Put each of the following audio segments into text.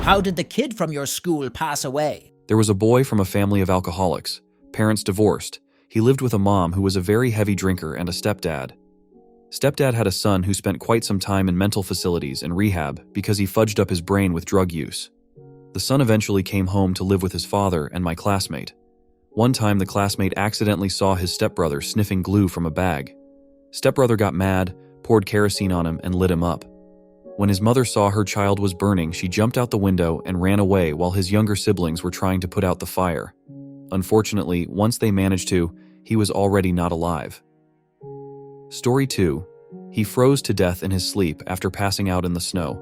How did the kid from your school pass away? There was a boy from a family of alcoholics. Parents divorced. He lived with a mom who was a very heavy drinker and a stepdad. Stepdad had a son who spent quite some time in mental facilities and rehab because he fudged up his brain with drug use. The son eventually came home to live with his father and my classmate. One time the classmate accidentally saw his stepbrother sniffing glue from a bag. Stepbrother got mad, poured kerosene on him, and lit him up. When his mother saw her child was burning, she jumped out the window and ran away while his younger siblings were trying to put out the fire. Unfortunately, once they managed to, he was already not alive. Story 2. He froze to death in his sleep after passing out in the snow.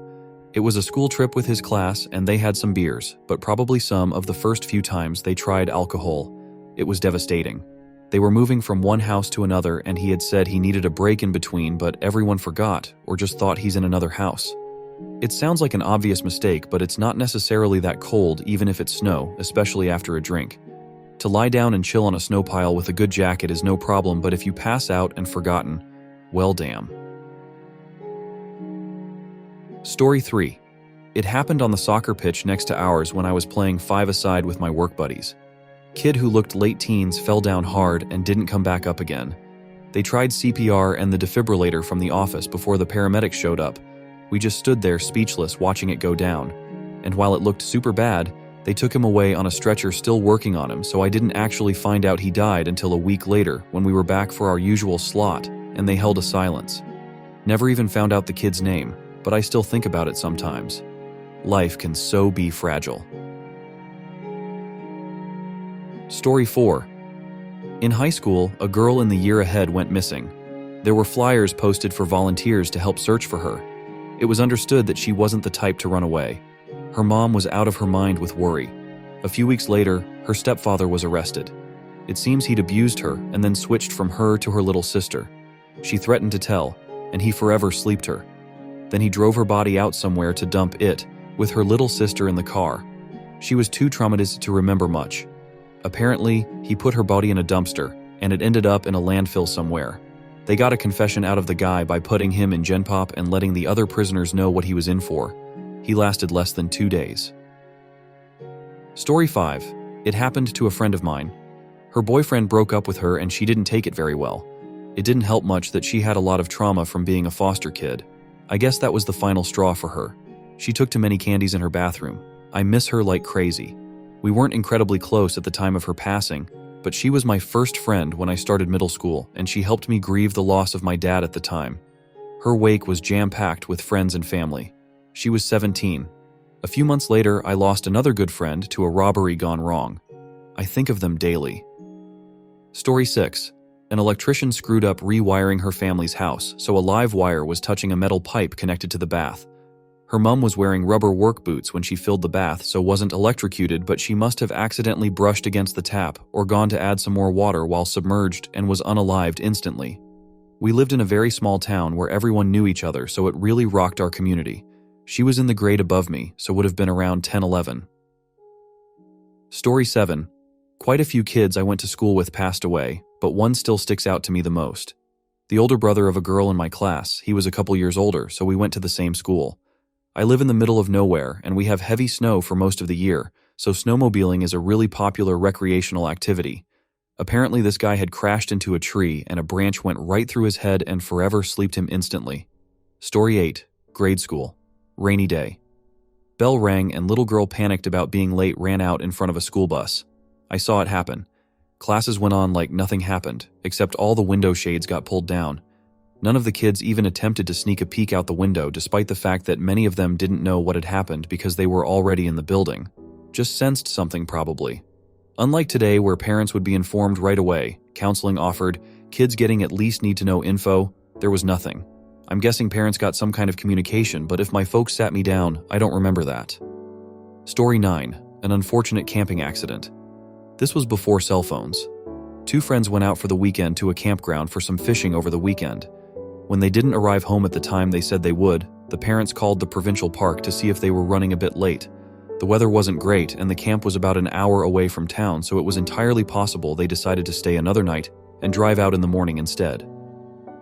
It was a school trip with his class and they had some beers, but probably some of the first few times they tried alcohol. It was devastating. They were moving from one house to another and he had said he needed a break in between, but everyone forgot or just thought he's in another house. It sounds like an obvious mistake, but it's not necessarily that cold even if it's snow, especially after a drink. To lie down and chill on a snow pile with a good jacket is no problem, but if you pass out and forgotten, well damn. Story 3. It happened on the soccer pitch next to ours when I was playing five-a-side with my work buddies. Kid who looked late teens fell down hard and didn't come back up again. They tried CPR and the defibrillator from the office before the paramedics showed up. We just stood there speechless watching it go down. And while it looked super bad, they took him away on a stretcher still working on him, so I didn't actually find out he died until a week later when we were back for our usual slot and they held a silence. Never even found out the kid's name, but I still think about it sometimes. Life can so be fragile. Story 4. In high school, a girl in the year ahead went missing. There were flyers posted for volunteers to help search for her. It was understood that she wasn't the type to run away. Her mom was out of her mind with worry. A few weeks later, her stepfather was arrested. It seems he'd abused her and then switched from her to her little sister. She threatened to tell, and he forever sleeped her. Then he drove her body out somewhere to dump it, with her little sister in the car. She was too traumatized to remember much. Apparently, he put her body in a dumpster, and it ended up in a landfill somewhere. They got a confession out of the guy by putting him in Gen Pop and letting the other prisoners know what he was in for. He lasted less than 2 days. Story 5. It happened to a friend of mine. Her boyfriend broke up with her and she didn't take it very well. It didn't help much that she had a lot of trauma from being a foster kid. I guess that was the final straw for her. She took too many candies in her bathroom. I miss her like crazy. We weren't incredibly close at the time of her passing, but she was my first friend when I started middle school, and she helped me grieve the loss of my dad at the time. Her wake was jam-packed with friends and family. She was 17. A few months later, I lost another good friend to a robbery gone wrong. I think of them daily. Story 6. An electrician screwed up rewiring her family's house, so a live wire was touching a metal pipe connected to the bath. Her mom was wearing rubber work boots when she filled the bath, so wasn't electrocuted, but she must have accidentally brushed against the tap or gone to add some more water while submerged and was unalived instantly. We lived in a very small town where everyone knew each other, so it really rocked our community. She was in the grade above me, so would have been around 10-11. Story 7. Quite a few kids I went to school with passed away, but one still sticks out to me the most. The older brother of a girl in my class, he was a couple years older, so we went to the same school. I live in the middle of nowhere, and we have heavy snow for most of the year, so snowmobiling is a really popular recreational activity. Apparently this guy had crashed into a tree and a branch went right through his head and forever sleeped him instantly. Story 8. Grade school. Rainy day. Bell rang and little girl panicked about being late ran out in front of a school bus. I saw it happen. Classes went on like nothing happened, except all the window shades got pulled down. None of the kids even attempted to sneak a peek out the window, despite the fact that many of them didn't know what had happened because they were already in the building. Just sensed something probably. Unlike today where parents would be informed right away, counseling offered, kids getting at least need to know info, there was nothing. I'm guessing parents got some kind of communication, but if my folks sat me down, I don't remember that. Story 9. An unfortunate camping accident. This was before cell phones. Two friends went out for the weekend to a campground for some fishing over the weekend. When they didn't arrive home at the time they said they would, the parents called the provincial park to see if they were running a bit late. The weather wasn't great and the camp was about an hour away from town, so it was entirely possible they decided to stay another night and drive out in the morning instead.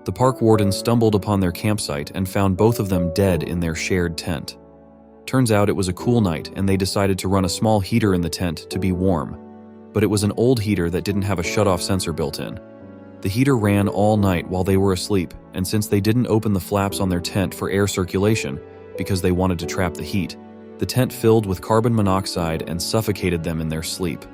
The park warden stumbled upon their campsite and found both of them dead in their shared tent. Turns out it was a cool night and they decided to run a small heater in the tent to be warm. But it was an old heater that didn't have a shut-off sensor built in. The heater ran all night while they were asleep, and since they didn't open the flaps on their tent for air circulation because they wanted to trap the heat, the tent filled with carbon monoxide and suffocated them in their sleep.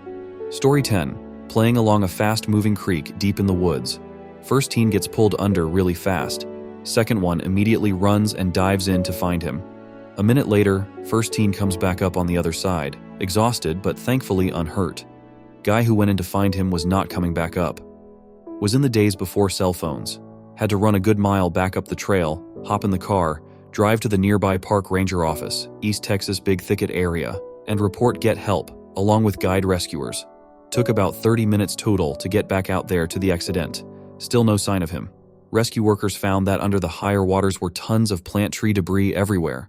Story 10. Playing along a fast-moving creek deep in the woods. First teen gets pulled under really fast. Second one immediately runs and dives in to find him. A minute later, first teen comes back up on the other side, exhausted but thankfully unhurt. Guy who went in to find him was not coming back up. Was in the days before cell phones. Had to run a good mile back up the trail, hop in the car, drive to the nearby park ranger office, East Texas Big Thicket area, and report get help, along with guide rescuers. Took about 30 minutes total to get back out there to the accident. Still no sign of him. Rescue workers found that under the higher waters were tons of plant tree debris everywhere.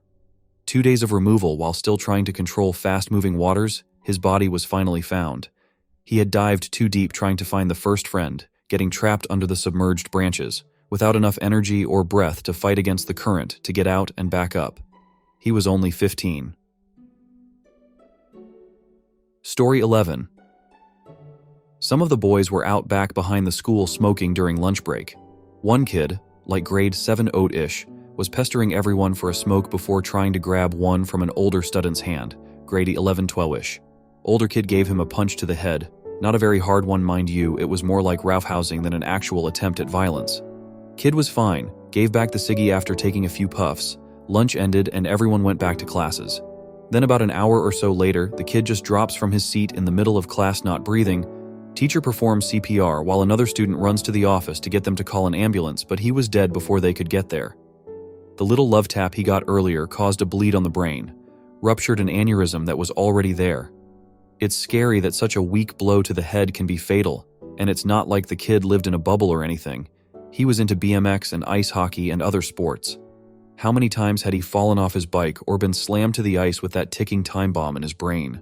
2 days of removal while still trying to control fast-moving waters, his body was finally found. He had dived too deep trying to find the first friend, getting trapped under the submerged branches, without enough energy or breath to fight against the current to get out and back up. He was only 15. Story 11. Some of the boys were out back behind the school smoking during lunch break. One kid, like grade 7 ish, was pestering everyone for a smoke before trying to grab one from an older student's hand, grade 11-12ish. Older kid gave him a punch to the head. Not a very hard one, mind you, it was more like roughhousing than an actual attempt at violence. Kid was fine, gave back the ciggy after taking a few puffs. Lunch ended and everyone went back to classes. Then about an hour or so later, the kid just drops from his seat in the middle of class not breathing. Teacher performs CPR while another student runs to the office to get them to call an ambulance, but he was dead before they could get there. The little love tap he got earlier caused a bleed on the brain, ruptured an aneurysm that was already there. It's scary that such a weak blow to the head can be fatal, and it's not like the kid lived in a bubble or anything. He was into BMX and ice hockey and other sports. How many times had he fallen off his bike or been slammed to the ice with that ticking time bomb in his brain?